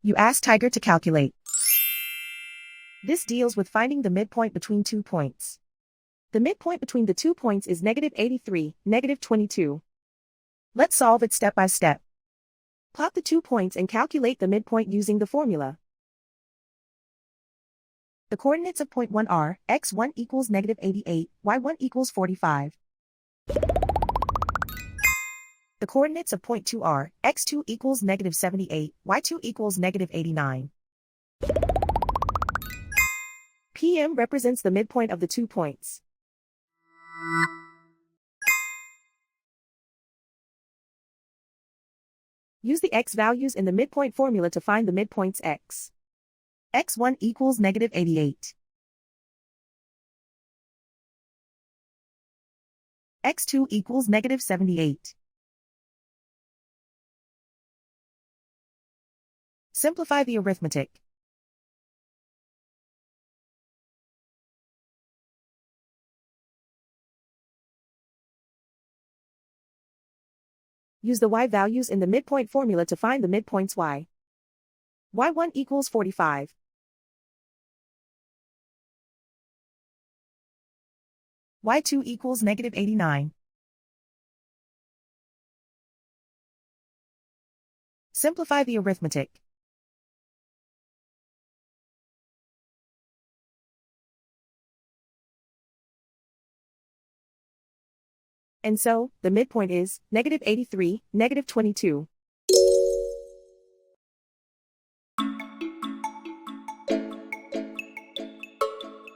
You ask Tiger to calculate. This deals with finding the midpoint between 2 points. The midpoint between the 2 points is -83, -22. Let's solve it step by step. Plot the 2 points and calculate the midpoint using the formula. The coordinates of point 1 are, x1 equals -88, y1 equals 45. The coordinates of point 2 are, x2 equals -78, y2 equals -89. PM represents the midpoint of the 2 points. Use the x values in the midpoint formula to find the midpoints x. x1 equals -88. x2 equals -78. Simplify the arithmetic. Use the y values in the midpoint formula to find the midpoints y. y1 equals 45. y2 equals -89. Simplify the arithmetic. And so, the midpoint is -83, -22.